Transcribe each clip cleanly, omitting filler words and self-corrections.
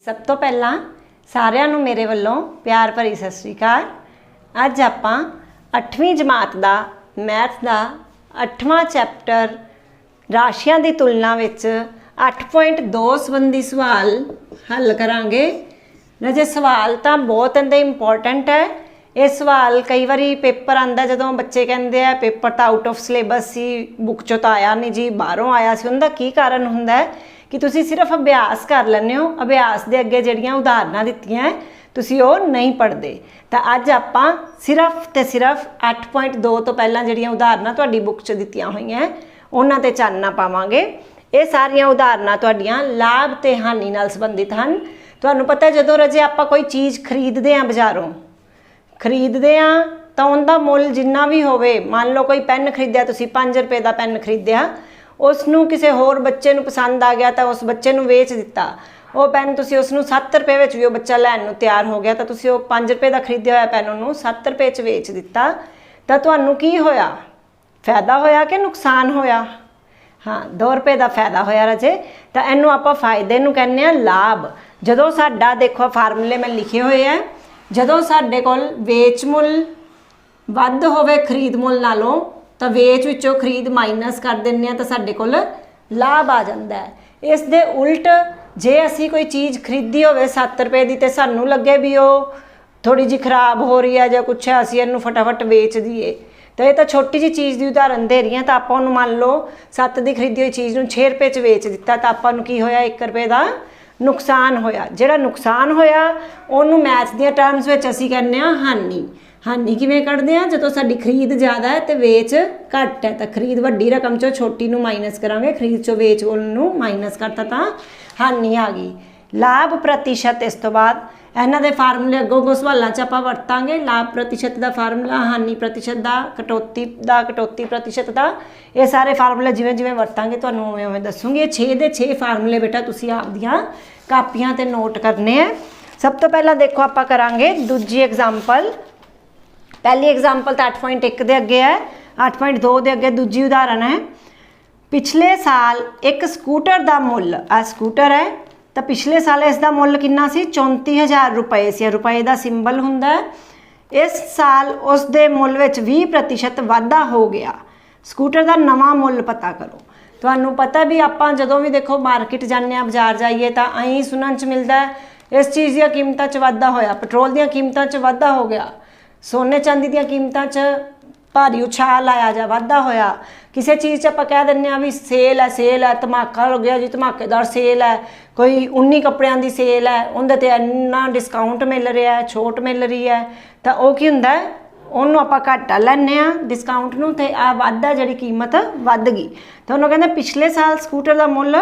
सब तो पहला सारिਆਂ ਨੂੰ ਮੇਰੇ ਵੱਲੋਂ प्यार भरी सत श्री अकाल। ਅੱਜ ਆਪਾਂ 8ਵੀਂ जमात ਦਾ मैथ ਦਾ 8ਵਾਂ चैप्टर राशियां ਦੀ तुलना ਵਿੱਚ 8.2 संबंधी सवाल हल करांगे। राजे सवाल तो बहुत इहदे इंपॉर्टेंट है। ये सवाल कई बारी पेपर आंदा जदों बच्चे कहते हैं पेपर तो आउट ऑफ सिलेबस सी, बुक चों तो आया नहीं जी, बाहरों आया सी। उनका की कारण हुंदा है कि तुसी सिर्फ अभ्यास कर लैंदे हो, अभ्यास दे अगे जिहड़ियां उदाहरणां दित्तियां है तुसी वो नहीं पढ़ते। तो अज आपां सिर्फ तो सिर्फ 8.2 तो पहलां जिहड़ियां उदाहरणां तुहाडी बुक च दित्तियां होईयां उन्हां ते चानना पावांगे। ये सारियां उदाहरणां तुहाडीआं लाभ ते हानि नाल संबंधित हन। तुहानूं पता है जदों रजे आपां कोई चीज़ खरीददे आ, बाजारों खरीददे आ तो उनका मुल जिन्ना भी होवे, मान लो कोई पेन खरीदिया तुसीं 5 रुपए का पेन खरीदिया, उसनूं किसी होर बच्चे नूं पसंद आ गया तो उस बच्चे नूं वेच दिता। वो पेन तुसीं उसनूं 7 रुपए विच भी वो बच्चा लैण नूं तैयार हो गया तो तुसीं वो 5 रुपए का खरीदिया होया पेन उन्होंने 7 रुपए च वेच दिता। तो तुहानूं की होया, फायदा होया कि नुकसान होया? हाँ, 2 रुपए का फायदा होया राजे। तो इनू आपां फायदे नूं कहने आ लाभ। जदों साडा देखो फार्मूले मैं लिखे हुए हैं, जदों साडे कोल वेच मुल वध होवे खरीद मुल नालों तो वेच विचों खरीद माइनस कर दिंदे तो साडे कोल लाभ आ जांदा है। इस दे उल्ट जे असी कोई चीज़ खरीदी होवे 7 रुपए की तो सानूं लगे भी वो थोड़ी जी खराब हो रही है या कुछ है, असी इनू फटाफट वेच दीए। तो ये तो छोटी जी चीज़ की उदाहरण दे रही हैं। तो आपां नूं मान लो 7 की खरीदी हुई चीज़ नूं 6 रुपए च वेच दिता तो आपां नूं की होया 1 रुपए का नुकसान होया। जिहड़ा नुकसान होया उहनूं मैथ दी टर्म्स विच असीं कहने आ हानि। हानि किवें कढदे आ? जदों साडी खरीद ज़्यादा है तो वेच घट है, तो खरीद वड्डी रकम चों छोटी नूं माइनस करांगे, खरीद चों वेच नूं माइनस करता तो हानि आ गई। लाभ प्रतिशत इस तो बाद इन्हां दे फार्मूले अगों सवालों च आपां वरतांगे। लाभ प्रतिशत का फार्मूला, हानि प्रतिशत का, कटौती प्रतिशत का, ये सारे फार्मूले जिवें जिवें वरतांगे तुहानूं उवें उवें दसूंगी। ये 6 दे 6 फार्मूले बेटा तुसीं आपदियां कापियां ते नोट करने हैं। सब तो पहला देखो आपां करांगे दूजी एग्जाम्पल। पहली एग्जाम्पल तो 8.1 के अगे है, 8.2 के अगे दूजी उदाहरण है। पिछले साल एक स्कूटर का मुल, आ स्कूटर है तो पिछले साल इसका मुल कितना सी? 34,000 रुपए से, रुपए का सिंबल हुंदा है। इस साल उसके मुल विच 20% वाधा हो गया। स्कूटर का नवा मुल पता करो। तुहानूं पता भी आपां जदों भी देखो मार्केट जाने आ, बाजार जाइए तो अं सुनन च मिलता है इस चीज़ दी कीमतां च वाधा होया, पेट्रोल दी कीमतां च वाधा हो गया, सोने चांदी दी कीमतां च भारी उछाल आया जां वाधा होया। किसी चीज़ च आपां कह दिंदे आ भी सेल है, धमाका हो गया जी, धमाकेदार सेल है, कोई 19 कपड़ियां दी सेल है, उहदे ते इन्ना डिस्काउंट मिल रहा है, छूट मिल रही है, तो वह की हुंदा है उन्होंने आपां घट लैंदे आ डिस्काउंट नूं ते आ वाधा जिहड़ी कीमत वध गई। तो उन्होंने कहंदे पिछले साल स्कूटर का मुल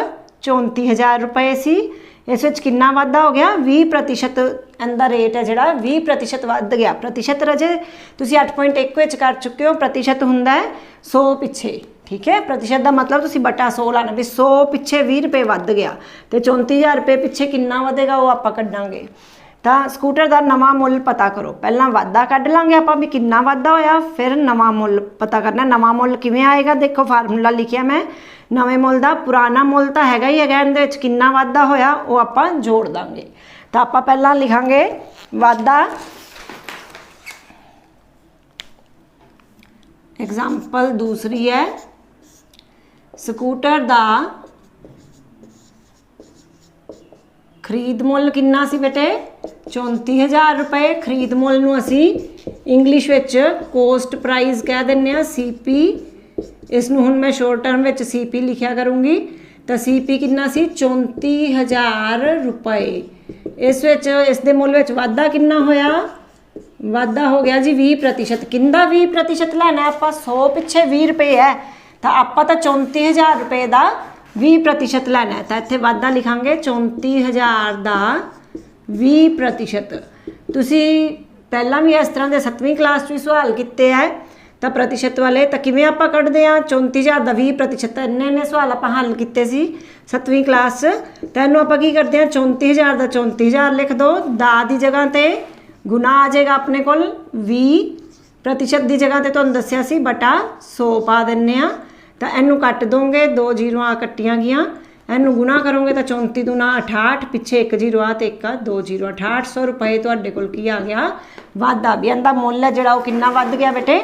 34,000 रुपए सी, इस विच कितना वाधा हो गया? 20% इनका रेट है जिहड़ा 20% वध गया। प्रतिशत रजे तुसीं 8.1 विच कर चुके हो, प्रतिशत हुंदा है 100 पिछे, ठीक है। प्रतिशत का मतलब तुसीं बटा 100 लाना भी 100 पिछे 20 रुपए वध गया तो 34,000 रुपए पिछे कितना वधेगा वो आपां कढांगे। तो स्कूटर का नवा मुल पता करो। पहला वाधा कढ लांगे आपां भी कितना वाधा होया, फिर नवा मुल पता करना। नवा मुल किवें आएगा? देखो फार्मूला लिखिया मैं, नवे मुल का पुराना मुल तो हैगा ही हैगा, इहदे विच कितना वाधा होया वो आपां जोड़ दांगे। तो आपां पहला लिखांगे वाधा। एग्जाम्पल दूसरी है स्कूटर का खरीद मुल कितना सी बेटे? 34,000 रुपए। खरीद मुल नूं असी इंग्लिश विच कोस्ट प्राइस कह दिंदे आ, CP। इसनूं हुण मैं शॉर्ट टर्म विच CP लिखिया करूँगी। तो CP कितना सी? 34,000 रुपए। इस विच इस दे मुल विच वाधा कितना होया? वाधा हो गया जी 20%। किंदा 20% लैना आपां? 100 पिछे 20 रुपए है तो आपां तो 34,000 रुपए का 20% लैना है। तो इत्थे वाधा लिखांगे 34,000 का 20%। तुसीं पहला भी इस तरह के 7वीं क्लास भी सवाल किए है तो प्रतिशत वाले तो किवें आपां कढदे आ? 34,000 का 20%। इन्ने सवाल आपां हल किए सी 7वीं क्लास। तो इनू आपां की करते हैं 34,000 का 34,000 लिख दो, दा की जगह ते गुना आ जाएगा अपने कोल 20% की जगह ते तुहानूं दस्सिया सी बटा 100 पा दिंने आ। तो इनू कट दोगे, 2 जीरो कट्टियां गईयां, ਇਹਨੂੰ ਗੁਣਾ ਕਰੋਗੇ ਤਾਂ 34 दूना 68, ਪਿੱਛੇ 1 0 ਆ ਤੇ 1 2 0, 6800 रुपए ਤੁਹਾਡੇ ਕੋਲ ਕੀ ਆ ਗਿਆ, ਵਾਧਾ ਵੀ ਇਹਦਾ ਮੁੱਲ ਹੈ ਜਿਹੜਾ ਉਹ ਕਿੰਨਾ ਵੱਧ ਗਿਆ ਬੇਟੇ,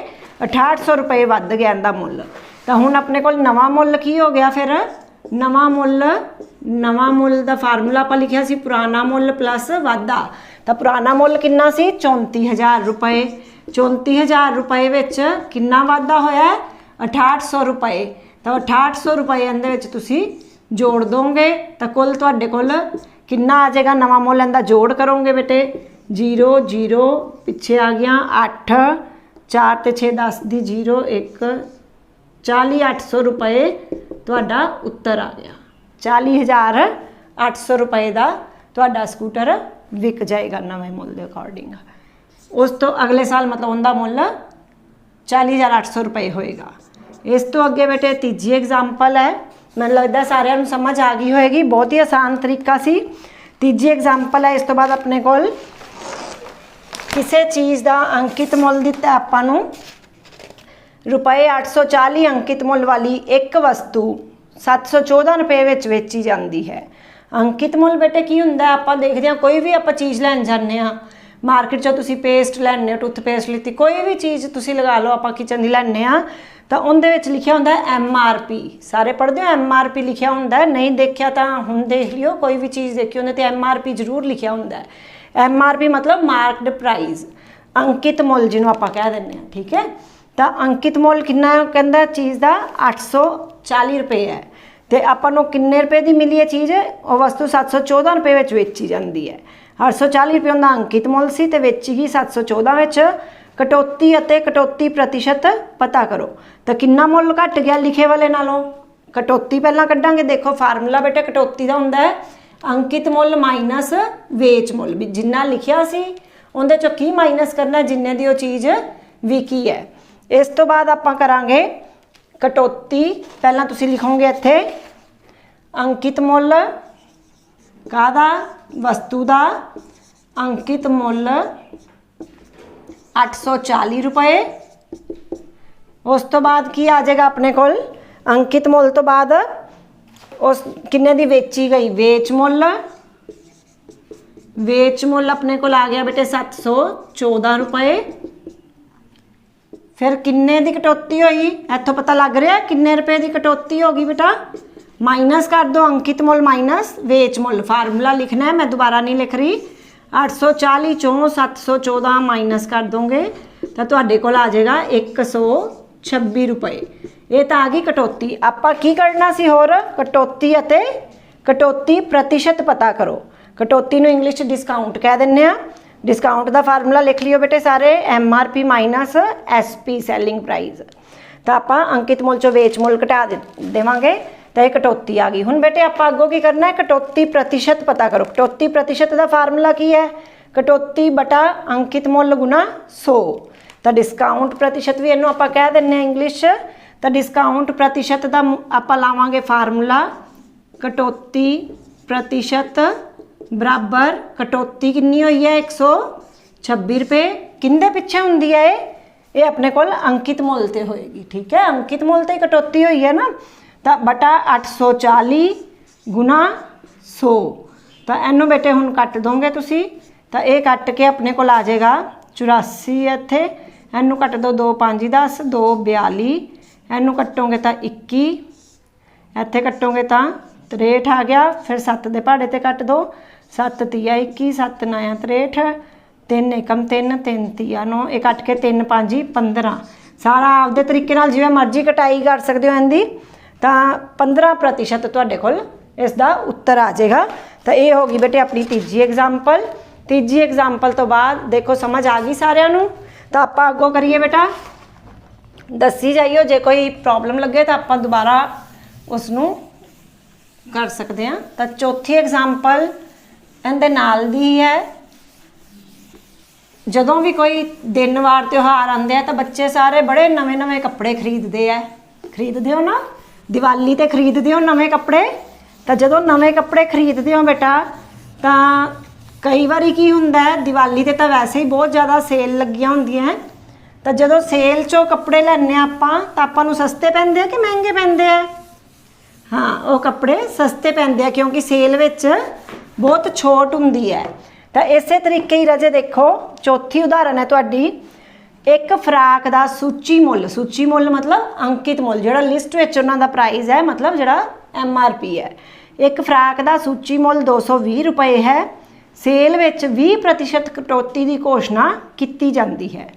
6800 रुपए ਵੱਧ ਗਿਆ ਇਹਦਾ ਮੁੱਲ। ਤਾਂ ਹੁਣ ਆਪਣੇ ਕੋਲ ਨਵਾਂ ਮੁੱਲ ਕੀ ਹੋ ਗਿਆ ਫਿਰ, ਨਵਾਂ ਮੁੱਲ ਦਾ ਫਾਰਮੂਲਾ ਆਪਾਂ ਲਿਖਿਆ ਸੀ ਪੁਰਾਣਾ ਮੁੱਲ ਪਲੱਸ ਵਾਧਾ। ਤਾਂ ਪੁਰਾਣਾ ਮੁੱਲ ਕਿੰਨਾ ਸੀ 34000 रुपए, 34000 रुपए ਵਿੱਚ ਕਿੰਨਾ ਵਾਧਾ ਹੋਇਆ 6800 रुपए। ਤਾਂ 6800 रुपए ਇਹਦੇ ਵਿੱਚ ਤੁਸੀਂ जोड़ दोगे तो कुल तुहाडे कोल कितना आ जाएगा, नवा मुल इहदा जोड़ करोगे बेटे 0 0 पिछे आ गया 8 4 ते 6 10 दी 0 1 40800 रुपए तुहाडा उत्तर आ गया। 40800 रुपए का तुहाडा स्कूटर विक जाएगा नवे मुल के अकॉर्डिंग। उस तो अगले साल मतलब उनका मुल 40800 रुपए होएगा। इस तो अगे बेटे तीजी एग्जाम्पल है, मैंने लगता सारिਆਂ ਨੂੰ समझ आ गई होएगी, बहुत ही आसान तरीका सी। तीजी एग्जाम्पल है, इस तो बाद अपने कोल किसी चीज़ का अंकित मुल दिता आपां नूं रुपए 840 अंकित मुल वाली एक वस्तु 714 रुपए विच वेची जाती है। अंकित मुल बेटे की हुंदा, आपां देखदे हां कोई भी आपां चीज़ लैण जाने हां मार्केट चों, तुसीं पेस्ट लैणे, टूथपेस्ट लीती, कोई भी चीज़ तुसीं लगा लो आपां किचन दी लैणे हां तो उनदे विच लिखिया हुंदा है MRP। सारे पढ़दे हो MRP लिखिया हुंदा है, नहीं देखिया तो हुण देख लियो, कोई भी चीज़ देखी होंदे तो MRP जरूर लिखिया हुंदा है। MRP मतलब मार्कड प्राइस, अंकित मुल जिन्हों आपां कह दिंदे हां, ठीक है। तो अंकित मुल कितना कहंदा चीज़ का 840 रुपए है, तो आपां नूं किन्ने रुपए की मिली है चीज़, वो वस्तु 714 रुपए विच वेची जाती है। 840 रुपए उनका अंकित मुल सी ते वेची गई 714 विच। कटौती अते कटौती प्रतिशत पता करो, तो कितना मुल घट गया लिखे वाले नालों। कटौती पहला कड्डांगे, देखो फार्मूला बेटा कटौती का हुंदा है अंकित मुल माइनस वेच मुल, भी जिन्ना लिखिया सी उहदे चों की माइनस करना जिन्ने दी वो चीज़ विकी है। इस तो बाद आपां करांगे कटौती, पहला तुसीं लिखोगे इत्थे अंकित मुल काहदा, वस्तु का अंकित मुल 840 रुपए। उस तो बाद की आ जाएगा अपने कोल अंकित मुल तो बाद उस किन्ने दी वेची गई वेच मुल, वेच मुल अपने कोल आ गया बेटे 714 रुपए। फिर किन्ने दी कटौती हुई, इत्थों पता लग रहा है किन्ने रुपए की कटौती होगी बेटा, माइनस कर दो अंकित मुल माइनस वेच मुल। फार्मूला लिखना है, मैं दोबारा नहीं लिख रही। 840 चों 714 माइनस कर दोगे तो तुहाडे कोल आ जाएगा 126 रुपए। ये तो आ गई कटौती। आपां की करना सी होर, कटौती अते कटौती प्रतिशत पता करो। कटौती नूं इंग्लिश च डिस्काउंट कह दिंदे आ। डिस्काउंट का फार्मूला लिख लियो बेटे सारे, MRP minus SP selling price. तो आपां अंकित मुल चों वेच मुल घटा देवांगे तो यह कटौती आ गई। हुण बेटे आपां अगों की करना है, कटौती प्रतिशत पता करो। कटौती प्रतिशत का फार्मूला की है, कटौती बटा अंकित मुल गुना 100। तो डिस्काउंट प्रतिशत भी इनू आपां कह दिंदे इंग्लिश। तो डिस्काउंट प्रतिशत का आपां लावांगे फार्मूला, कटौती प्रतिशत बराबर कटौती कितनी हुई है 126 रुपए। किंदे पिछे हुंदी है ये अपने कोल अंकित मुल ते होएगी, ठीक है। अंकित मुल ते कटौती हुई है ना, तो बटा 840 गुना 100। तो इनू बेटे हुण कट दोगे तुसी, तो ये कट के अपने को आ जाएगा 84। इत्थे इनू कट दो 2 5 10 2 42, इनू कटोगे तो 21, इत्थे कटोगे तो 63 आ गया। फिर 7 दे पहाड़े ते कट दो, 7 तिया 21 7 9 63, 3 एकम 3 3 तिया 9, ये कट के 3 5 15। सारा आपदे तरीके नाल जिवें मर्जी कटाई कर सकते हो इहदी। तो 15% तुहाडे कोल इसका उत्तर आ जाएगा। तो ये होगी बेटे अपनी तीजी एग्जाम्पल। तीजी एग्जाम्पल तो बाद देखो समझ आ गई सारिਆਂ ਨੂੰ। तो आपां अगों करिए बेटा, दसी जाइयो, जे कोई प्रॉब्लम लगे तो आपां दोबारा उसनूं कर सकते हैं। तो चौथी एग्जाम्पल इहदे नाल दी है, जदों भी कोई दिन वार त्यौहार आते हैं तो बच्चे सारे बड़े नवे नवे कपड़े खरीदते हैं। खरीदते हो ना, दिवाली ते खरीदते हो नवे कपड़े। तो जदों नवे कपड़े खरीदते हो बेटा, तो कई बारी की हुंदा है दिवाली ते तो वैसे ही बहुत ज़्यादा सेल लगियां हुंदियां हैं। तो जदों सेल चों कपड़े लैने आपां तो आपां नूं सस्ते पैंदे कि महंगे पैंदे हैं, हाँ वो कपड़े सस्ते पैंदे हैं क्योंकि सेल विच बहुत छूट हुंदी है। तो इस तरीके ही रजे देखो चौथी उदाहरण है तुहाडी, एक फ्राक का सूची मुल मतलब अंकित मुल जिहड़ा लिस्ट विच उन्हां दा प्राइस है, मतलब जिहड़ा MRP है। एक फ्राक का सूची मुल 220 रुपए है, सेल विच 20% कटौती की घोषणा की जाती है।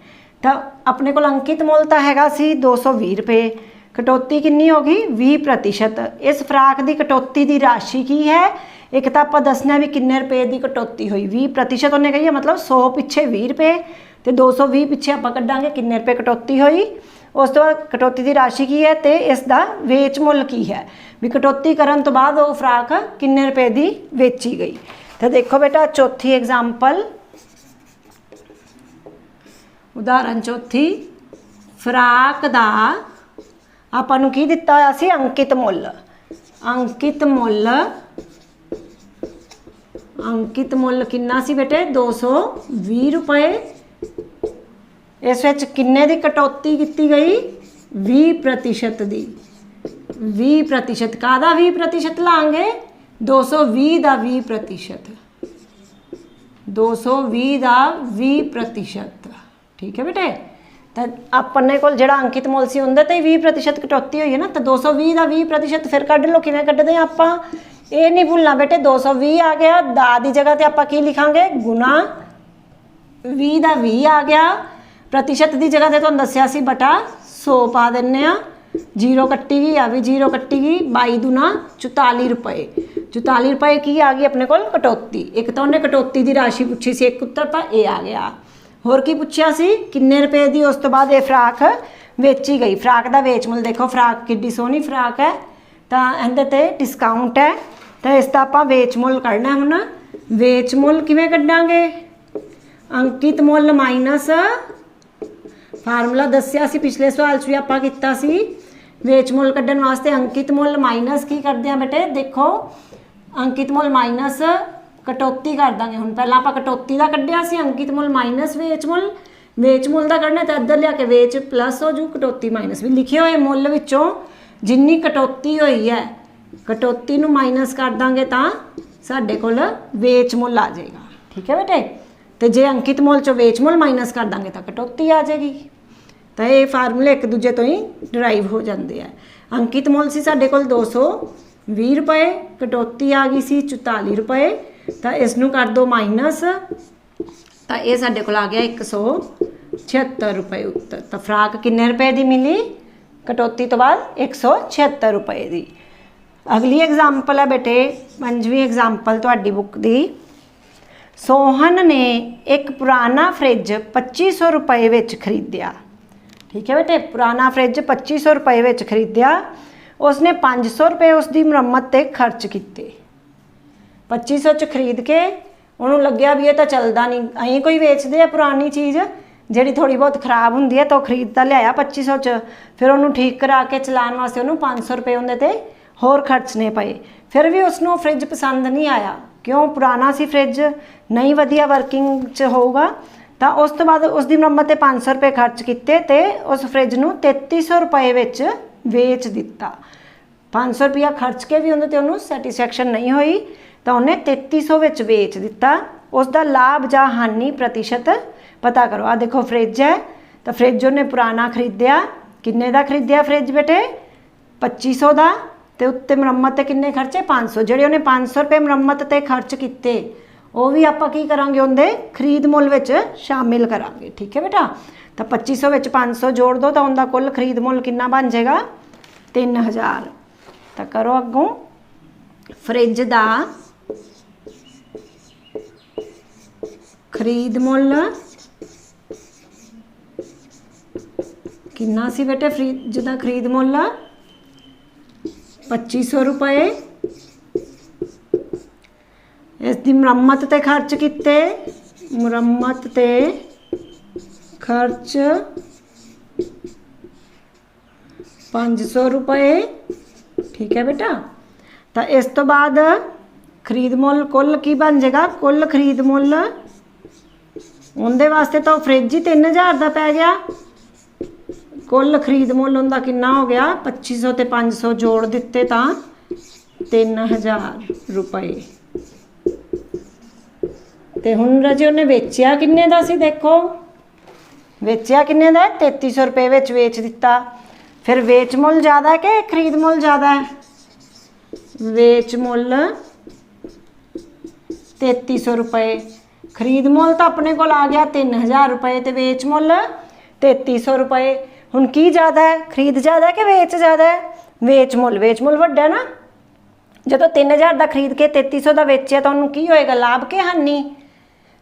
तो अपने को अंकित मुल तो हैगा सी 220 रुपए, कटौती कितनी होगी 20%। इस फ्राक की कटौती की राशि की है, एक तो आप दसना भी किन्ने रुपए की कटौती हुई, 20% उन्हें कही है, मतलब 100 पिछे 20 रुपए तो 220 पिछे आप कड्डांगे किन्ने रुपए कटौती हुई। उस तो बाद कटौती की राशि की है तो इसका वेच मुल की है, भी कटौती करन तो बाद वो फ्राक किन्ने रुपए की वेची गई। तो देखो बेटा चौथी एग्जाम्पल, उदाहरण चौथी, फ्राक का आपां नूं की दिता होया सी अंकित मुल, अंकित मुल किन्ना सी बेटे 220 रुपए। इस विच किन्ने दी कटौती की गई 20% दी, 20% कादा 20% लांगे 220 का 20%, 220 का 20%, ठीक है बेटे। तो अपने को जो अंकित मुल से उन्हें तो 20% कटौती हुई है ना, तो 220 का 20% फिर कढ़ लो, किवें कढ़दे हैं आपां, ये नहीं भूलना बेटे 220 आ गया, दा की जगह तो आप की लिखांगे गुना 20 का 20 आ गया, प्रतिशत की जगह तो तुहानूं दस्सिया सी बटा 100 पा दिंदे आ, जीरो कट्टी गई आ भी जीरो कट्टी गई, 22 दूना 44 रुपए, 44 रुपए की आ गई अपने को कटौती। एक तो उन्हें कटौती की राशि पूछी सी, एक उत्तर पर ए आ गया, होर की पूछया सी किन्ने रुपए की, उस तो बाद ये फ्राक वेची गई। फ्राक का वेच मुल देखो, फ्राक किड्डी सोहनी फ्राक है, तो इहदे ते डिस्काउंट है, तो इसका आप वेच मुल कढ़ना है। हुण वेच मुल किवें कढ़ांगे, अंकित मुल माइनस फार्मूला दस्सिया सी पिछले सवाल च भी आपां कीता सी, वेच मुल कढ़न वास्ते अंकित मुल माइनस की करते हैं बेटे, देखो अंकित मुल माइनस कटौती कर देंगे। हुण पहलां आपां कटौती का कढ़िया सी, अंकित मुल माइनस वेच मुल का कढ़ना, तो इधर लिया के वेच प्लस हो जू, कटौती माइनस भी लिखे हुए मुल विचों जिन्नी कटौती हुई है कटौती नूं माइनस कर देंगे तो साडे कोल वेच मुल आ जाएगा, ठीक है बेटे। तो जे अंकित मुल चो वेच मुल माइनस कर देंगे तो कटौती आ जाएगी। तो ये फार्मूले एक दूजे तो ही डिराइव हो जाते हैं। अंकित मुल सी साडे कोल 220 रुपए, कटौती आ गई सी 44 रुपए, तो इसनूं कर दो माइनस, तो ये साडे कोल आ गया 176 रुपए उत्तर। तो फ्राक किन्ने रुपए की मिली कटौती तो बाद 176 रुपए की। अगली एग्जाम्पल है बेटे, 5वीं एग्जाम्पल तुहाडी बुक की, सोहन ने एक पुराना फ्रिज 2500 रुपए विच खरीदिया, ठीक है बेटे, पुराना फ्रिज 2500 रुपए विच खरीदिया, उसने 500 रुपए उसकी मुरम्मत ते खर्च किए। 2500 च खरीद के उन्होंने लग्या भी ये तो चलता नहीं, अं कोई वेचते हैं पुरानी चीज़ जी थोड़ी बहुत खराब होंगी है, तो खरीद तो लिया 2500 च, फिर उन्होंने ठीक करा के चलाने वास्ते उन्होंने 500 रुपए उन्हें ते होर खर्चने पे, फिर भी उसनों फ्रिज पसंद नहीं आया, क्यों, पुराना सी फ्रिज नहीं वधिया वर्किंग च होगा। तो उस तो बाद उसकी मुरम्मत ते 500 रुपए खर्च किए, तो उस फ्रिज नूं 3300 रुपए विच वेच दिता। 500 रुपया खर्च के भी उन्हें तो उन्होंने सैटिस्फैक्शन नहीं हुई, तो उन्हें 3300 विच वेच दिता। उसका लाभ या हानि प्रतिशत पता करो। आ देखो फ्रिज है, तो फ्रिज उन्हें पुराना खरीदिया, किन्ने का खरीदिया फ्रिज बेटे 2500 का, तो उत्ते मुरम्मत किन्ने खर्चे 500, ਜਿਹੜੇ ਉਹਨੇ 500 रुपए मुरम्मत ते खर्च किए वो भी आप की करांगे उनके खरीद मुल विच शामिल करांगे, ठीक है बेटा। तो 2500 विच 500 जोड़ दो तो उनका कुल खरीद मुल कितना बन जाएगा 3000। तो करो अगों, फ्रिज का खरीद मुल कितना सी बेटे, फ्रिज का खरीद मुल 2500 रुपए, इसकी मुरम्मत ते खर्च किते, मुरम्मत ते खर्च 500 रुपए, ठीक है बेटा। तो इस तो बाद खरीद मुल कुल की बन जाएगा, कुल खरीद मुल उनके वास्ते तो फ्रिज ही 3000 का पै गया, कुल खरीद मुल उनका कितना हो गया 2500 ते 500 जोड़ दिते तो 3000 रुपए। ते हुण राजे उन्हें वेचिया किन्ने दा सी, देखो वेचिया किन्ने दा, 3300 रुपए विच वेच दिता। फिर वेच मुल ज़्यादा है कि खरीद मुल ज़्यादा है? वेच मुल 3300 रुपए, खरीद मुल तो अपने को आ गया 3000 रुपए, तो वेच मुल 3300 रुपए। हुण की ज़्यादा है, खरीद ज़्यादा है कि वेच ज़्यादा है? वेच मुल वड्डा ना। जो 3000 का खरीद के 3300 का वेचिया तो उन्होंने की होएगा, लाभ के हानि?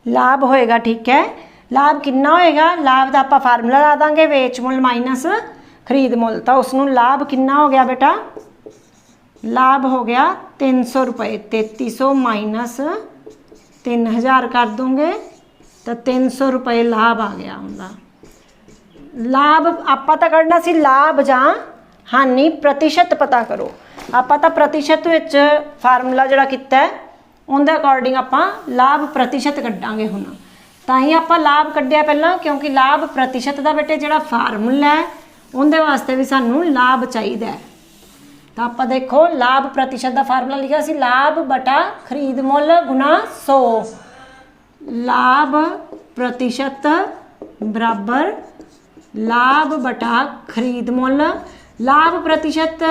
लाभ होएगा, ठीक है। लाभ कितना होएगा? लाभ का आप फार्मूला ला देंगे, वेच मुल माइनस खरीद मुल, तो उसनों लाभ कितना हो गया बेटा? लाभ हो गया 300 रुपए। 3300 माइनस 3000 कर दूंगे तो 300 रुपए लाभ आ गया उनका। लाभ आप तो करना सी लाभ जां हानि प्रतिशत पता करो। आप तो प्रतिशत विच फार्मूला जिहड़ा कीता है उनके अकॉर्डिंग आप लाभ प्रतिशत कड्डांगे। हुण तां ही आप लाभ कड्डिया पहला, क्योंकि लाभ प्रतिशत का बेटे जिहड़ा फार्मूला है उनके वास्ते भी सानू लाभ चाहिए है। तो आप देखो लाभ प्रतिशत का फार्मूला लिखा सी, लाभ बटा खरीद मुल गुना 100। लाभ प्रतिशत बराबर लाभ बटा खरीद मुल। लाभ प्रतिशत,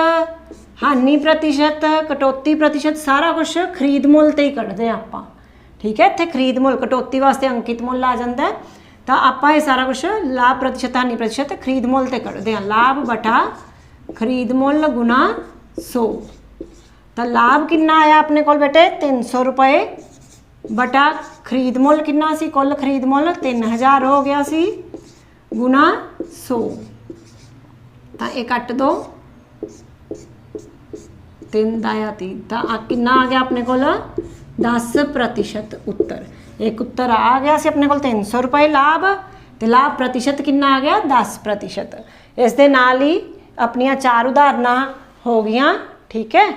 हानि प्रतिशत, कटौती प्रतिशत सारा कुछ खरीद मुल ते ही कढ़ते हैं आप, ठीक है। इत्थे खरीद मुल कटौती वास्ते अंकित मुल आ जाता है, तो आप ये सारा कुछ लाभ प्रतिशत हानि प्रतिशत खरीद मुल ते कढ़ते हैं। लाभ बटा खरीद मुल गुना 100, तो लाभ कितना आया अपने को बेटे? 300 रुपए बटा खरीद मुल कितना सी? कुल खरीद मुल 3000 हो गया सी गुना 100, तो ये कट दो 3 दाया 3, तो कितना आ गया अपने को? 10% उत्तर। एक उत्तर आ गया सी अपने को 300 रुपए लाभ, तो लाभ प्रतिशत कितना आ गया? 10%। इस दे नाल ही अपनियां 4 उदाहरणा हो गई, ठीक है।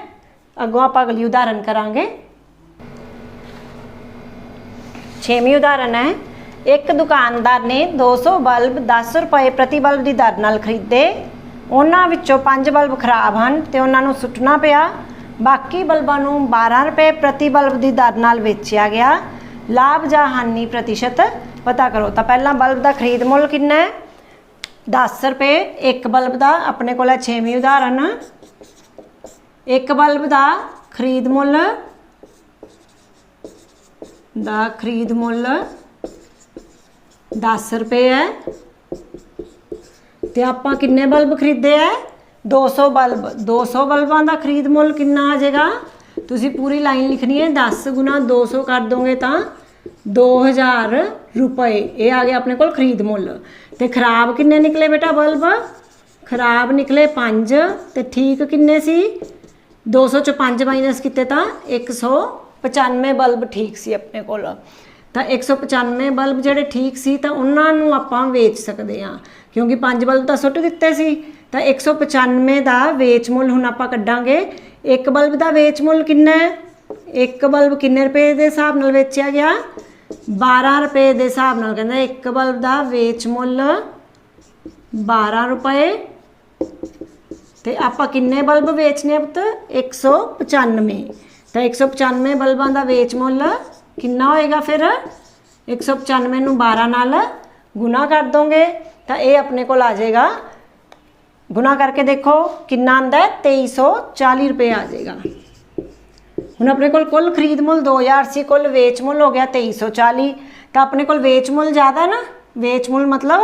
अगों आप अगली उदाहरण करांगे। 6वीं उदाहरण है, एक दुकानदार ने 200 बल्ब 10 रुपए प्रति बल्ब की दर नाल खरीदे। उन्हां विचों 5 बल्ब खराब हैं तो उन्होंने सुटना पिया। बाकी बल्बां नूं 12 रुपए प्रति बल्ब की दर नाल बेचिया गया। लाभ जां हानि प्रतिशत पता करो। तो पहला बल्ब का खरीद मुल कितना है? 10 रुपए एक बल्ब का। अपने को 6वीं उदाहरण, एक बल्ब का खरीद मुल 10 रुपए है, तो आप किन्ने बल्ब खरीदे है? 200 बल्ब। 200 बल्बां का खरीद मुल कितना आ जाएगा? तुसी पूरी लाइन लिखनी है, 10 गुना 200 कर दोगे तो 2000 रुपए। ये आ गया अपने को खरीद मुल। तो खराब किन्ने निकले बेटा बल्ब? खराब निकले 5, तो ठीक किन्ने सी? 200 चों 5 माइनस किते तो 195 बल्ब ठीक सी अपने को। तो 195 बल्ब जोड़े ठीक सी तो उन्होंने आप वेच सकते हैं, क्योंकि 5 बल्ब तो सुट दिते सी। तो 195 का वेच मुल हुण आप कड्डांगे। एक बल्ब का वेच मुल कितना है? एक बल्ब किन्ने रुपए के हिसाब नाल वेचिया गया? 12 रुपए के हिसाब नाल। कहंदा एक बल्ब का वेच मुल 12 रुपए, तो आप किन्ने बल्ब वेचने पुत? 195। तो 195 बल्बां का वेच मुल कितना होएगा? फिर 195 नूं 12 नाल गुना कर दोगे तो ये अपने को आ जाएगा। गुना करके देखो कितना आंदा है? 2340 रुपये आ जाएगा। हुण अपने को कुल खरीद मुल 2000 सी, कुल वेच मुल हो गया 2340। तो अपने को वेच मुल ज़्यादा ना, वेच मुल मतलब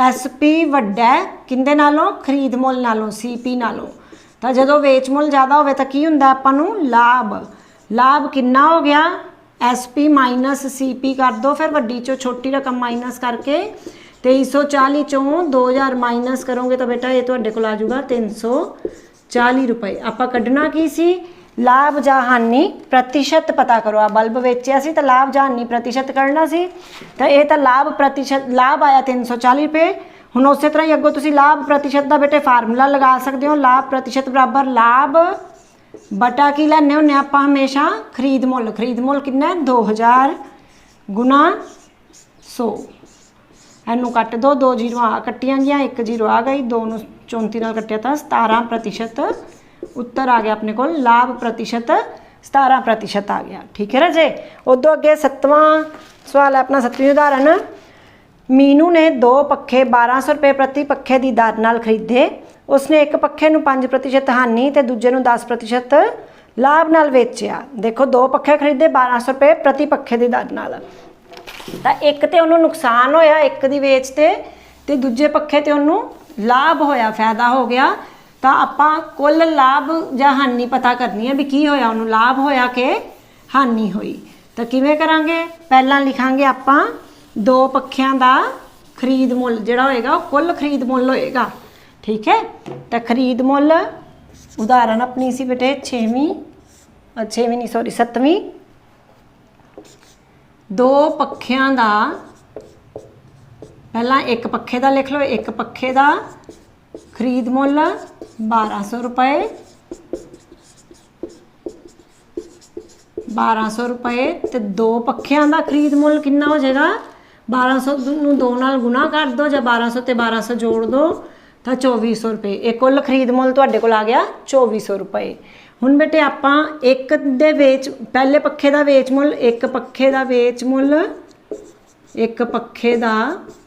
SP वड्डा है किंदे नालों? खरीद मुल नालों, CP नालों। तो जो वेच मुल ज़्यादा होवे तो की हुंदा आपां नूं? लाभ। लाभ कितना हो गया? SP माइनस CP कर दो, फिर वड्डी चों छोटी रकम माइनस करके 2340 चों 2000 माइनस करोगे तो बेटा ये तुहाडे कोल आ जाऊगा 340 रुपए। आपां कड्ढना की सी? लाभ जां हानि प्रतिशत पता करो। आ बल्ब वेचिया सी तो लाभ जां हानि प्रतिशत करना सी, तो ये तो लाभ प्रतिशत, लाभ आया 340 रुपए। हुण उस तरह ही अगों तुसीं लाभ प्रतिशत का बेटे फार्मूला लगा सकते हो। लाभ प्रतिशत बराबर लाभ बटा की लैने होने आप हमेशा? खरीद मुल। खरीद मुल कितना है? 2000 गुना 100। इनू कट दो, 2 जीरो आ कट्टिया गई, 1 जीरो आ गई, 2 नूं 34 नाल कट्टिया तो 17% उत्तर आ गया अपने को लाभ प्रतिशत 17% आ गया। ठीक है राजे। उदों अगे 7वां सवाल है अपना 7वीं उदाहरण। मीनू ने 2 पखे 1200 रुपये प्रति पखे की दर नाल खरीदे। उसने एक पखे नूं 5% हानि ते दूजे नूं 10% लाभ नाल वेचिया। देखो 2 पखे खरीदे 1200 रुपये प्रति पखे की दर नाल, तो एक तो उन्होंने नुकसान होया एक दी वेचते ते दूजे पखे ते उन्होंने लाभ होया, फायदा हो गया। तो आपां कुल लाभ जां हानि पता करनी है भी की होया, उन्होंने लाभ होया कि हानि हुई। तो किवें करांगे, पहला लिखांगे आपां 2 पखियां दा खरीद मुल जिहड़ा होएगा कुल खरीद मुल होएगा। ठीक है। तो खरीद मुल उदाहरण अपनी सी बेटे 7वीं नहीं 7वीं। 2 पखियां दा पहला एक पखे का लिख लो, एक पखे का खरीद मुल 1200 रुपये, 1200 रुपये तो 2 पखियां का खरीद मुल कितना हो जाएगा, 1200 नूं 2 नाल गुणा कर दो या 1200 ते 1200 जोड़ दो तो 2400 रुपये। एक कुल खरीद मुल तुहाडे कोल आ गया 2400 रुपये। हुण बेटे आपां एक दे वेच पहले पखे का वेच मुल, एक पखे का वेच मुल, एक पखे का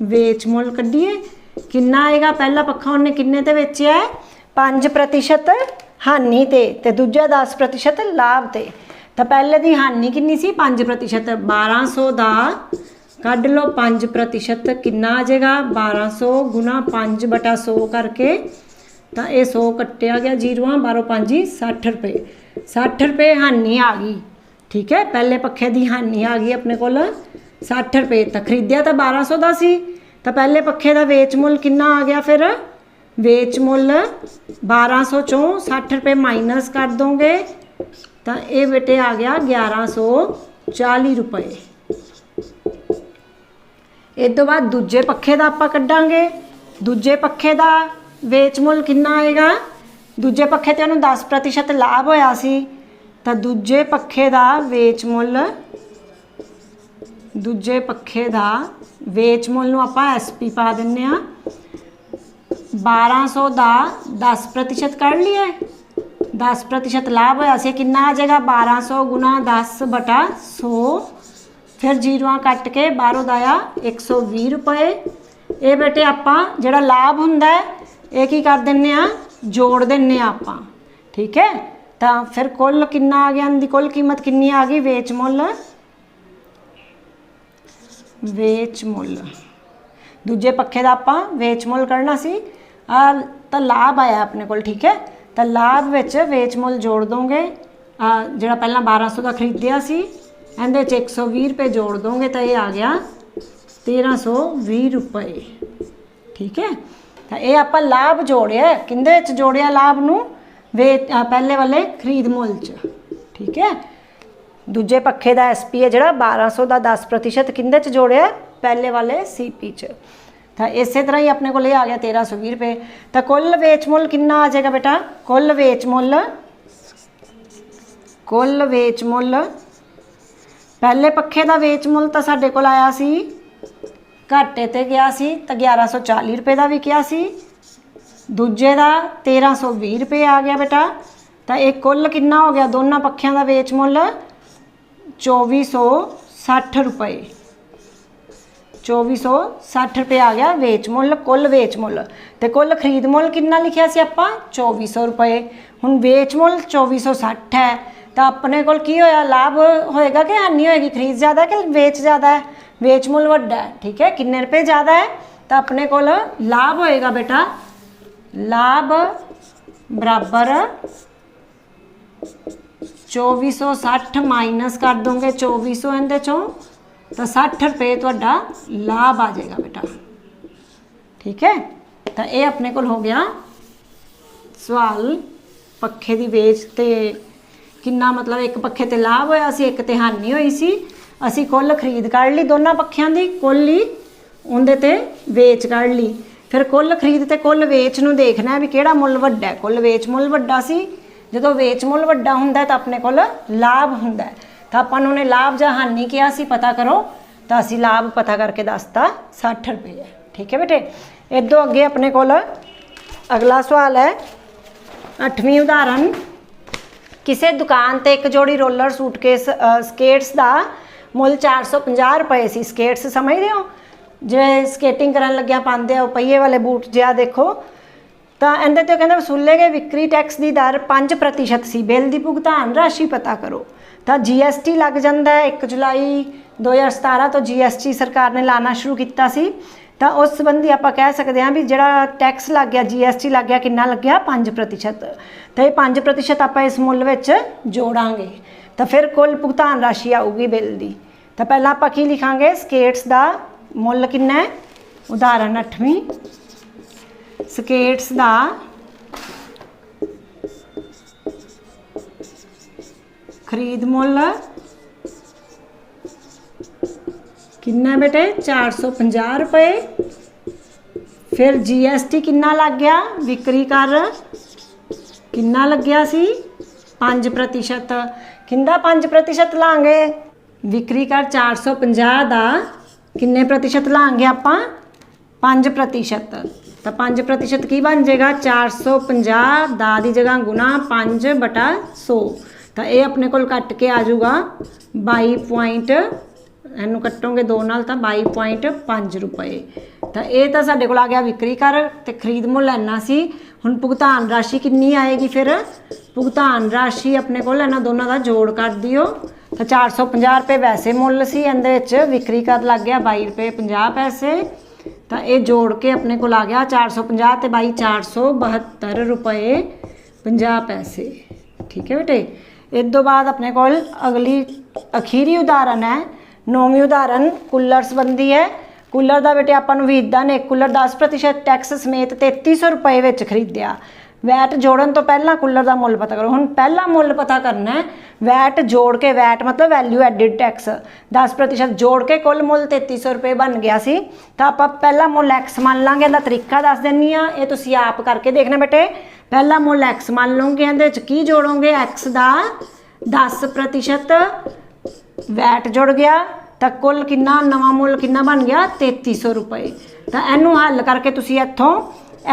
वेच मुल कड्ढिए किन्ना आएगा। पहला पखा उन्हें किन्ने ते वेचिया है 5% हानि ते दूजा 10% लाभ ते। तो पहले दी हानि किन्नी सी 5%, 1200 का कढ़ लो 5% किन्ना आ जाएगा 1200 गुणा 5/100 करके, तो ये 100 कट्टिया गया जीरोआं 12 5 60 रुपये, 60 रुपये हानि आ गई। ठीक है। पहले पखे की हानि आ गई अपने को 60 रुपये। तो खरीदिया तो 1200 का सी, तो पहले पखे का वेच मुल किन्ना आ गया, फिर वेच मुल 1200 चों 60 रुपये माइनस कर दोगे तो ये बेटे आ गया 1140 रुपये। इस तो बाद दूजे पखे का आपां कड्डांगे। दूजे पखे का वेच मुल किन्ना आएगा, दूजे पखे ते उन्होंने 10% लाभ होया सी, तो दूजे पखे का वेच मुल, दूजे पखे का वेच मुल नूं आपां SP पा दिन्ने आ। 1200 का 10% कढ़ लिया, 10% लाभ होया सी किन्ना आ जाएगा 1200 गुणा 10/100, फिर जीरोआं कट के बाहरों आया 120 रुपये। ये बेटे आपां जिहड़ा लाभ हुंदा है ये की कर दिन्ने आ, जोड़ दिन्ने आ आपां। ठीक है। तो फिर कुल किन्ना आ गया, इनकी कुल कीमत किन्नी आ गई, वेच मुल, वेच मुल दूजे पखे का आपां वेच मुल करना सी, तो लाभ आया अपने को। ठीक है। तो लाभ विच वेच मुल जोड़ दोगे, जिहड़ा पहला 1200 का खरीदिया सी इहदे 120 रुपये जोड़ दोगे तो ये आ गया 1320 रुपये। ठीक है। तो ये आपां लाभ जोड़िया, किंदे विच जोड़िया लाभ नूं, पहले वाले खरीद मुल च। ठीक है। दूजे पखे का SP है जिहड़ा 1200 का 10% किंदे च जोड़िया, पहले वाले CP च। तो इस तरह ही अपने को आ गया 1320 रुपये। तो कुल वेच मुल किन्ना आ जाएगा बेटा, कुल वेच मुल, कुल वेच मुल पहले पखे का वेच मुल तो साडे कोल आया सी घाटे ते गया सी, तो 1140 रुपये का भी किया सी, दूजे का 1320 रुपये आ गया बेटा। तो एक कुल किन्ना हो गया, दोनों पखियां का वेच मुल 2460 रुपये, 2460 रुपये आ गया वेच मुल, कुल वेच मुल। तो कुल खरीद मुल किन्ना लिखिया सी आपां 2400 रुपये। हुण वेच मुल 2460 है, तो अपने कोल की होया, लाभ होएगा कि हानि होएगी, खरीद ज़्यादा है कि वेच ज़्यादा है, वेच मुल वड्डा है। ठीक है। किन्ने रुपये ज़्यादा है, तो अपने कोल लाभ होएगा बेटा, लाभ बराबर 2460 माइनस कर दोगे 2400 इहदे चों, तो 60 रुपये तुहाडा लाभ आ जाएगा बेटा। ठीक है। तो ये अपने कोल हो गया सवाल पखे की वेच ते किन्ना, मतलब एक पखे ते लाभ होया सी, एक ते हानि होई सी। असी कुल खरीद कढ़ ली दोनों पखियां दी, कुल ही उहदे ते वेच कढ़ ली। फिर कुल खरीद ते कुल वेच नूं देखना है भी किहड़ा मुल वड्डा है। कुल वेच मुल वड्डा सी, जो वेच मुल वड्डा हुंदा तो अपने कोल लाभ हुंदा है। तो आपां नूं ने लाभ जां हानि किया सी पता करो, तो असी लाभ पता करके दसता 60 रुपये है। ठीक है बेटे। इदों अगे अपने कोल अगला सवाल है 8ਵੀं ਉਦਾਹਰਨ, ਕਿਸੇ ਦੁਕਾਨ ਤੇ ਇੱਕ ਜੋੜੀ ਰੋਲਰ ਸੂਟਕੇਸ ਸਕੇਟਸ ਦਾ ਮੁੱਲ 450 ਰੁਪਏ ਸੀ। ਸਕੇਟਸ ਸਮਝਦੇ ਹੋ, ਜੇ ਸਕੇਟਿੰਗ ਕਰਨ ਲੱਗਿਆ ਪਾਉਂਦੇ ਆ ਉਹ ਪਹੀਏ ਵਾਲੇ ਬੂਟ ਜਿਹਾ, ਦੇਖੋ। ਤਾਂ ਇਹਦੇ ਤੇ ਕਹਿੰਦਾ ਵਸੂਲੇ ਗਏ ਵਿਕਰੀ ਟੈਕਸ ਦੀ ਦਰ 5% ਸੀ। ਬਿੱਲ ਦੀ ਭੁਗਤਾਨ ਰਾਸ਼ੀ ਪਤਾ ਕਰੋ। ਤਾਂ GST ਲੱਗ ਜਾਂਦਾ ਹੈ 1 ਜੁਲਾਈ 2017 ਤੋਂ GST ਸਰਕਾਰ ਨੇ ਲਾਣਾ ਸ਼ੁਰੂ ਕੀਤਾ ਸੀ। ਤਾਂ ਉਸ ਸੰਬੰਧੀ ਆਪਾਂ ਕਹਿ ਸਕਦੇ ਹਾਂ ਵੀ ਜਿਹੜਾ ਟੈਕਸ ਲੱਗ ਗਿਆ, GST ਲੱਗ ਗਿਆ, ਕਿੰਨਾ ਲੱਗਿਆ 5%। ਤਾਂ ਇਹ 5% ਆਪਾਂ ਇਸ ਮੁੱਲ ਵਿੱਚ ਜੋੜਾਂਗੇ ਤਾਂ ਫਿਰ ਕੁੱਲ ਭੁਗਤਾਨ ਰਾਸ਼ੀ ਆਊਗੀ ਬਿੱਲ ਦੀ। ਤਾਂ ਪਹਿਲਾਂ ਆਪਾਂ ਕੀ ਲਿਖਾਂਗੇ, ਸਕੇਟਸ ਦਾ ਮੁੱਲ ਕਿੰਨਾ ਹੈ। ਉਦਾਹਰਨ 8ਵੀਂ, ਸਕੇਟਸ ਦਾ ਖਰੀਦ ਮੁੱਲ ਕਿੰਨਾ ਬੇਟੇ 450 ਰੁਪਏ। ਫਿਰ GST ਕਿੰਨਾ ਲੱਗ ਗਿਆ, ਵਿਕਰੀ ਕਰ ਕਿੰਨਾ ਲੱਗਿਆ ਸੀ 5%। ਕਿੰਦਾ 5% ਲਾਂਗੇ, ਵਿਕਰੀ ਕਰ 450 ਦਾ ਕਿੰਨੇ ਪ੍ਰਤੀਸ਼ਤ ਲਾਂਗੇ ਆਪਾਂ 5%। ਤਾਂ 5% ਕੀ ਬਣ ਜਾਏਗਾ 450 ਦਾ ਦੀ ਜਗ੍ਹਾ ਗੁਣਾ 5/100। ਤਾਂ ਇਹ ਆਪਣੇ ਕੋਲ ਕੱਟ ਕੇ ਆ ਜਾਊਗਾ 22 ਇਹਨੂੰ ਕੱਟੋਗੇ 2 ਨਾਲ ਤਾਂ 22.5 ਰੁਪਏ। ਤਾਂ ਇਹ ਤਾਂ ਸਾਡੇ ਕੋਲ ਆ ਗਿਆ ਵਿਕਰੀ ਕਰ ਤੇ ਖਰੀਦ ਮੁੱਲ ਇੰਨਾ ਸੀ। ਹੁਣ ਭੁਗਤਾਨ ਰਾਸ਼ੀ ਕਿੰਨੀ ਆਏਗੀ, ਫਿਰ ਭੁਗਤਾਨ ਰਾਸ਼ੀ ਆਪਣੇ ਕੋਲ ਇਹਨਾਂ ਦੋਨਾਂ ਦਾ ਜੋੜ ਕਰ ਦਿਓ। ਤਾਂ 450 ਰੁਪਏ ਵੈਸੇ ਮੁੱਲ ਸੀ, ਇਹਦੇ ਵਿੱਚ ਵਿਕਰੀ ਕਰ ਲੱਗ ਗਿਆ 22 ਰੁਪਏ 50 ਪੈਸੇ। ਤਾਂ ਇਹ ਜੋੜ ਕੇ ਆਪਣੇ ਕੋਲ ਆ ਗਿਆ 450 ਤੇ 22 472 ਰੁਪਏ 50 ਪੈਸੇ। ਠੀਕ ਹੈ ਬੇਟੇ। ਇਸ ਤੋਂ ਬਾਅਦ ਆਪਣੇ ਕੋਲ ਅਗਲੀ ਅਖੀਰੀ ਉਦਾਹਰਨ ਹੈ 9ਵੀਂ ਉਦਾਹਰਨ, ਕੂਲਰ ਸੰਬੰਧੀ ਹੈ। ਕੂਲਰ ਦਾ ਬੇਟੇ ਆਪਾਂ ਨੂੰ ਵੀਰਦਾ ਨੇ ਕੂਲਰ 10% ਟੈਕਸ ਸਮੇਤ 3300 ਰੁਪਏ ਵਿੱਚ ਖਰੀਦਿਆ। ਵੈਟ ਜੋੜਨ ਤੋਂ ਪਹਿਲਾਂ ਕੂਲਰ ਦਾ ਮੁੱਲ ਪਤਾ ਕਰੋ। ਹੁਣ ਪਹਿਲਾ ਮੁੱਲ ਪਤਾ ਕਰਨਾ ਹੈ, ਵੈਟ ਜੋੜ ਕੇ, ਵੈਟ ਮਤਲਬ ਵੈਲਿਊ ਐਡਿਡ ਟੈਕਸ 10% ਜੋੜ ਕੇ ਕੁੱਲ ਮੁੱਲ 3300 ਰੁਪਏ ਬਣ ਗਿਆ ਸੀ। ਤਾਂ ਆਪਾਂ ਪਹਿਲਾ ਮੁੱਲ X ਮੰਨ ਲਾਂਗੇ। ਇਹਦਾ ਤਰੀਕਾ ਦੱਸ ਦਿੰਦੀ ਹਾਂ, ਇਹ ਤੁਸੀਂ ਆਪ ਕਰਕੇ ਦੇਖਣਾ ਬੇਟੇ। ਪਹਿਲਾ ਮੁੱਲ X ਮੰਨ ਲਓਗੇ, ਇਹਦੇ ਵਿੱਚ ਕੀ ਜੋੜੋਗੇ, X ਦਾ 10% ਵੈਟ ਜੁੜ ਗਿਆ ਤਾਂ ਕੁੱਲ ਕਿੰਨਾ ਨਵਾਂ ਮੁੱਲ ਕਿੰਨਾ ਬਣ ਗਿਆ 3300 ਰੁਪਏ। ਤਾਂ ਇਹਨੂੰ ਹੱਲ ਕਰਕੇ ਤੁਸੀਂ ਇੱਥੋਂ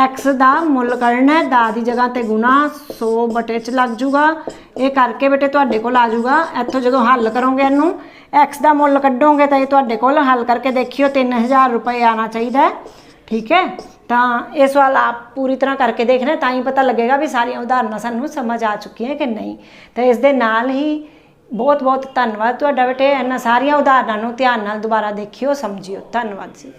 X ਦਾ ਮੁੱਲ ਕੱਢਣਾ ਹੈ, ਦਾ ਦੀ ਜਗ੍ਹਾ ਤੇ ਗੁਣਾ 100/ਚ ਲੱਗ ਜੂਗਾ। ਇਹ ਕਰਕੇ ਬੇਟੇ ਤੁਹਾਡੇ ਕੋਲ ਆ ਜੂਗਾ। ਇੱਥੋਂ ਜਦੋਂ ਹੱਲ ਕਰੋਗੇ ਇਹਨੂੰ X ਦਾ ਮੁੱਲ ਕੱਢੋਗੇ ਤਾਂ ਇਹ ਤੁਹਾਡੇ ਕੋਲ ਹੱਲ ਕਰਕੇ ਦੇਖਿਓ 3000 ਰੁਪਏ ਆਉਣਾ ਚਾਹੀਦਾ ਹੈ। ਠੀਕ ਹੈ। ਤਾਂ ਇਹ ਸਵਾਲ ਆਪ ਪੂਰੀ ਤਰ੍ਹਾਂ ਕਰਕੇ ਦੇਖਣਾ, ਤਾਂ ਹੀ ਪਤਾ ਲੱਗੇਗਾ ਵੀ ਸਾਰੀਆਂ ਉਦਾਹਰਨਾਂ ਸਾਨੂੰ ਸਮਝ ਆ ਚੁੱਕੀਆਂ ਕਿ ਨਹੀਂ। ਤਾਂ ਇਸ ਦੇ ਨਾਲ ਹੀ ਬਹੁਤ ਬਹੁਤ ਧੰਨਵਾਦ ਤੁਹਾਡਾ ਬੇਟੇ। ਇਹਨਾਂ ਸਾਰੀਆਂ ਉਦਾਹਰਨਾਂ ਨੂੰ ਧਿਆਨ ਨਾਲ ਦੁਬਾਰਾ ਦੇਖਿਓ, ਸਮਝਿਓ। ਧੰਨਵਾਦ ਜੀ।